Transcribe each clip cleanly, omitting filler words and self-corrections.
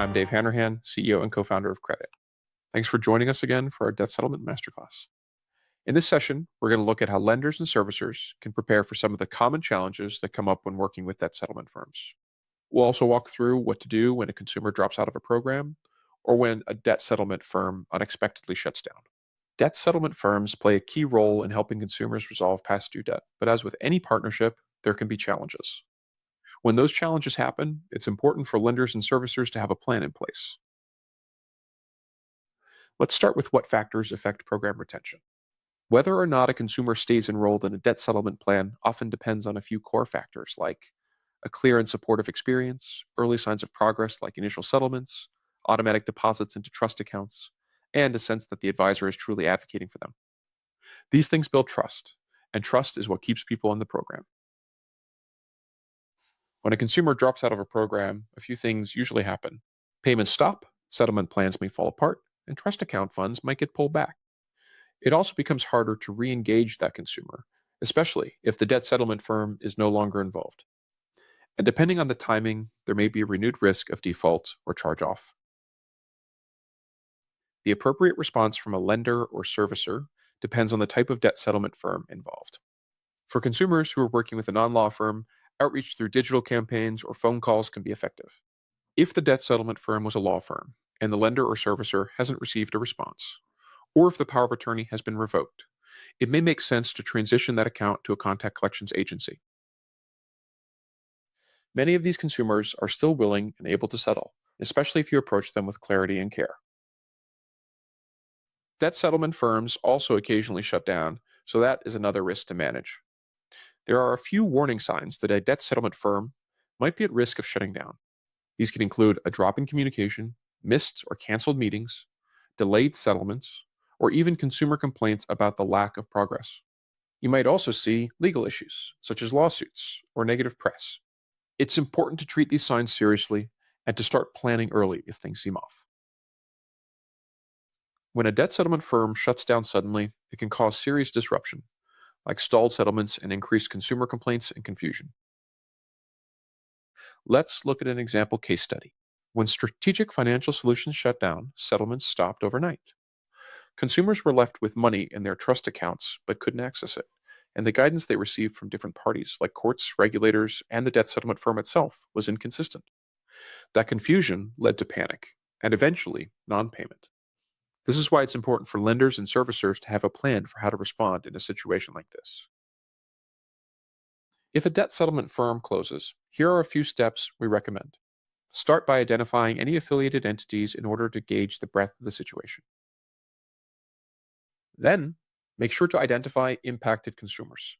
I'm Dave Hanrahan, CEO and co-founder of Kredit. Thanks for joining us again for our Debt Settlement Masterclass. In this session, we're going to look at how lenders and servicers can prepare for some of the common challenges that come up when working with debt settlement firms. We'll also walk through what to do when a consumer drops out of a program or when a debt settlement firm unexpectedly shuts down. Debt settlement firms play a key role in helping consumers resolve past due debt, but as with any partnership, there can be challenges. When those challenges happen, it's important for lenders and servicers to have a plan in place. Let's start with what factors affect program retention. Whether or not a consumer stays enrolled in a debt settlement plan often depends on a few core factors like a clear and supportive experience, early signs of progress like initial settlements, automatic deposits into trust accounts, and a sense that the advisor is truly advocating for them. These things build trust, and trust is what keeps people in the program. When a consumer drops out of a program, a few things usually happen. Payments stop, settlement plans may fall apart, and trust account funds might get pulled back. It also becomes harder to re-engage that consumer, especially if the debt settlement firm is no longer involved. And depending on the timing, there may be a renewed risk of default or charge-off. The appropriate response from a lender or servicer depends on the type of debt settlement firm involved. For consumers who are working with a non-law firm, outreach through digital campaigns or phone calls can be effective. If the debt settlement firm was a law firm and the lender or servicer hasn't received a response, or if the power of attorney has been revoked, it may make sense to transition that account to a contact collections agency. Many of these consumers are still willing and able to settle, especially if you approach them with clarity and care. Debt settlement firms also occasionally shut down, so that is another risk to manage. There are a few warning signs that a debt settlement firm might be at risk of shutting down. These can include a drop in communication, missed or canceled meetings, delayed settlements, or even consumer complaints about the lack of progress. You might also see legal issues, such as lawsuits or negative press. It's important to treat these signs seriously and to start planning early if things seem off. When a debt settlement firm shuts down suddenly, it can cause serious disruption, like stalled settlements and increased consumer complaints and confusion. Let's look at an example case study. When Strategic Financial Solutions shut down, settlements stopped overnight. Consumers were left with money in their trust accounts but couldn't access it, and the guidance they received from different parties, like courts, regulators, and the debt settlement firm itself, was inconsistent. That confusion led to panic, and eventually, non-payment. This is why it's important for lenders and servicers to have a plan for how to respond in a situation like this. If a debt settlement firm closes, here are a few steps we recommend. Start by identifying any affiliated entities in order to gauge the breadth of the situation. Then, make sure to identify impacted consumers.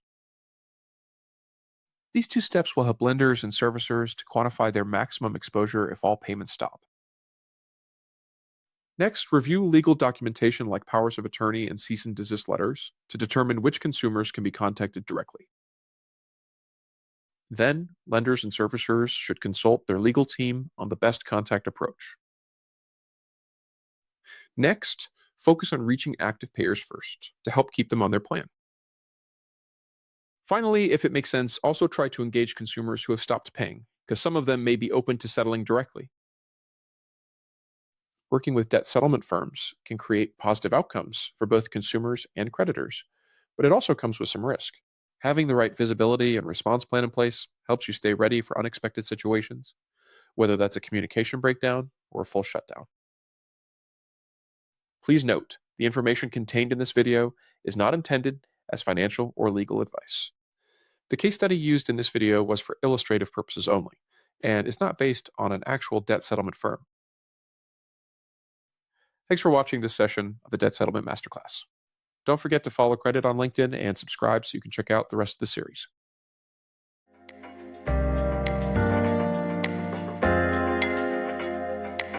These two steps will help lenders and servicers to quantify their maximum exposure if all payments stop. Next, review legal documentation like powers of attorney and cease and desist letters to determine which consumers can be contacted directly. Then, lenders and servicers should consult their legal team on the best contact approach. Next, focus on reaching active payers first to help keep them on their plan. Finally, if it makes sense, also try to engage consumers who have stopped paying, because some of them may be open to settling directly. Working with debt settlement firms can create positive outcomes for both consumers and creditors, but it also comes with some risk. Having the right visibility and response plan in place helps you stay ready for unexpected situations, whether that's a communication breakdown or a full shutdown. Please note, the information contained in this video is not intended as financial or legal advice. The case study used in this video was for illustrative purposes only, and is not based on an actual debt settlement firm. Thanks for watching this session of the Debt Settlement Masterclass. Don't forget to follow Kredit on LinkedIn and subscribe so you can check out the rest of the series.